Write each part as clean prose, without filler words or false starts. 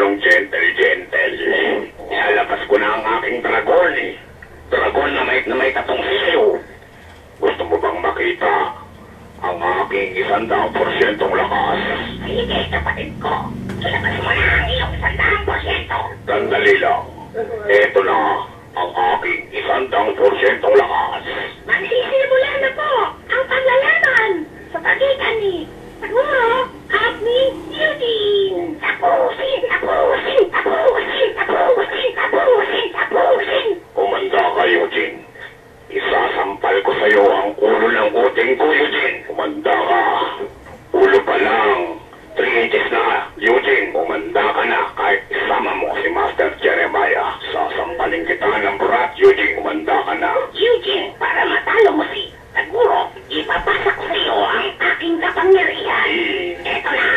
lalong gentle. Ilalabas ko na ang aking dragon eh. Dragon na may tatong sisiw. Gusto mo bang makita ang aking 100% lakas? Sige, kapatid ko. Ilabas mo na ang iyong 100%. Sandali lang. Ito na ang aking 100% lakas. Magsisimula na po ang paglalaban sa pagitan ni Pagmuro at ni Eugene. Tapusin! Kumanda ka, Eugene. Isasampal ko sa'yo ang ulo ng uting ko, Eugene. Kumanda ka. Ulo pa lang. 3 inches na, Eugene. Kumanda ka na kahit isama mo si Master Jeremiah. Sasampalin kita ng brat, Eugene. Kumanda ka na. Eugene, para matalo mo si Taguro, ipapasa ko sa iyo ang aking kapangyarihan. Eto na.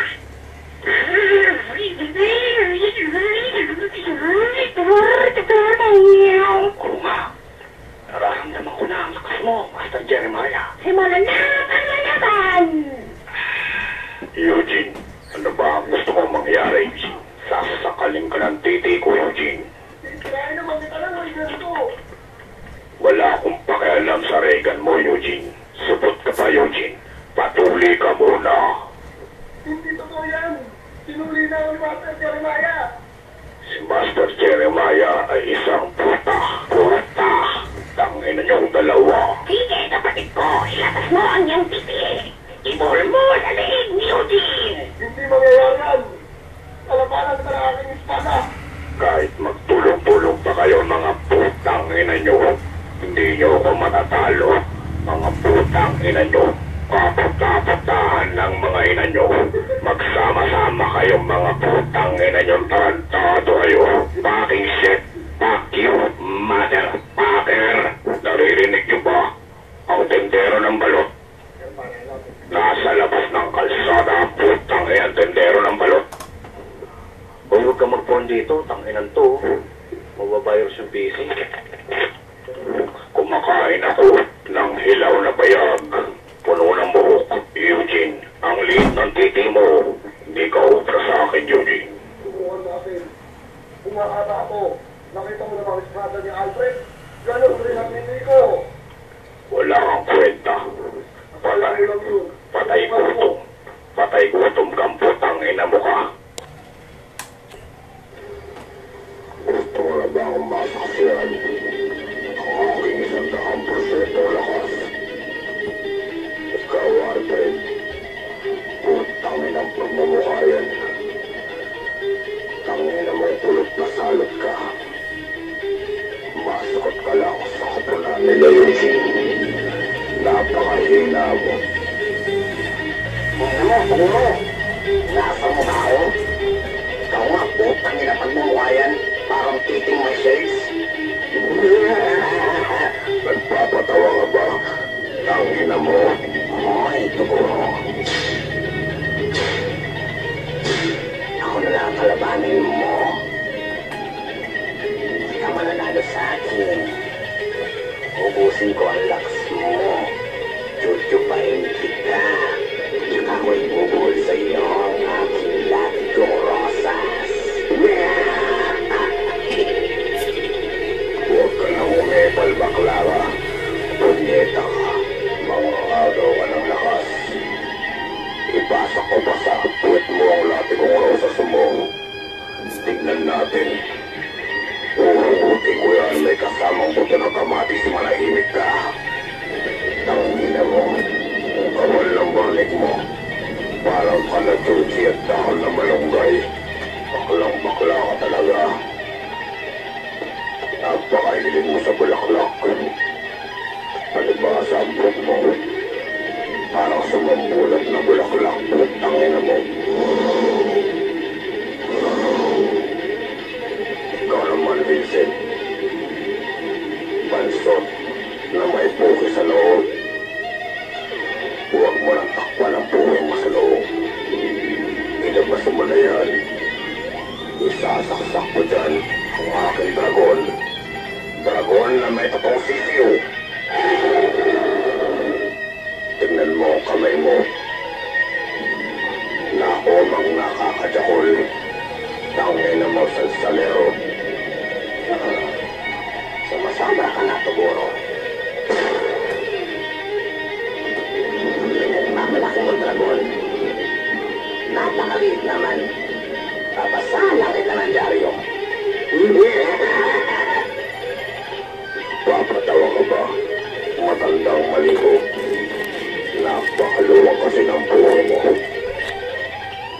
Oo nga. Nararamdaman ko na ang lakas mo, Master Jeremiah. Simulan na ang lalaban! Eugene, ano ba ang gusto mong mangyari? Sasakalin ka ng titi ko, Eugene. Wala akong pakialam sa Reagan mo, Eugene. Supot ka pa, Eugene. Patuli ka muna. Hindi totoo yan. Sinuli na ang Master Jeremiah. Si Master Jeremiah ay isang puta. Tangin na niyong dalawa. Sige, kapatid ko, ilabas mo ang iyong titi. Ibol mo sa leeg ni Eugene. Hindi mangyayari yan. Alabanan ka ng aking espada. Kahit magtulong-tulong pa kayo, mga putang ina niyo, hindi niyo ako matatalo. Mga putang ina niyo, kaput-kaputahan ng mga ina niyo. Magsama-sama kayong mga putang ina niyo, tarantado kayo. Fucking shit, fuck you, motherfucker. Naririnig niyo ba? Ang tendero ng balot. Nasa labas ng kalsada, putang ina, tendero ng balot. Huwag ka mag-phone dito, tanginan to. Mababayos yung PC. Kumakain ako ng hilaw na bayag. Puno ng buhok. Eugene, ang liit ng titi mo. Hindi ka ubra sa akin, Eugene. Subukan natin. Umakata ako. Nakita mo na mga espada ni Alfred. Ganon rin ang hindi ko. Wala kang kwenta. Patay gutom. Patay gutom kang putang ina mo ka. Gusto mo na ba akong masaksiyan? Ang aking 100% lakas. Ikaw, Alfred. Putangin ang pagmamukha yan. Tangin na may pulot na salot ka. Masakot ka lang sa kapunan nila, Eugene. Napakahina mo. Pagmuro, nasa mo ba ako? Ikaw nga po, pangina pagmamukha yan. Parang titing may shades. Nagpapatawa ka ba? Tangina mo. Ay, Taguro. Ako na lang kalabanin mo. Hindi ka mananalo sa akin. Ubusin ko ang lakas mo. Chuchupain kita. Tsaka ako'y bubul sa iyo ang aking latigong rosas. Huwag ka na umepal, baklara. Punyeta ka. Mangangagaw ka ng lakas. Ipasa ko pa sa puwet mo ang latigong rosas mo. Tignan natin. Uhugutin ko yan. May kasamang buto ng kamatis. Manahimik ka. Tangina mo. Ang kawal ng balik mo. Parang kalachuchi at dahon na malunggay. Baklang-bakla ka talaga. Napakahilig mo sa bulaklak. Palibasa ang buhok mo. Parang sumambulat na bulaklak. Tangina mo. Ikaw naman, Vincent. Bansot na may puki sa loob. Huwag mo nang takpan ang puki mo sa loob. Ilabas mo na yan. Isasaksak ko dyan ang aking dragon. Dragon na may tatong sisiyo. Tignan mo ang kamay mo. Nakomang nakakajakol. Tangin Maliit naman. Papasalang kita ng dyaryo. Papatawa ka ba? Matandang maligo. Napakaluwag kasi ng buhay mo.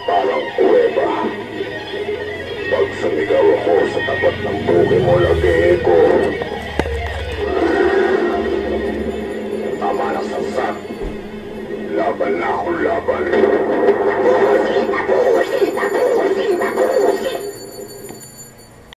Parang kuweba. Pag sumigaw ako sa tapat ng buki mo, lagi ko.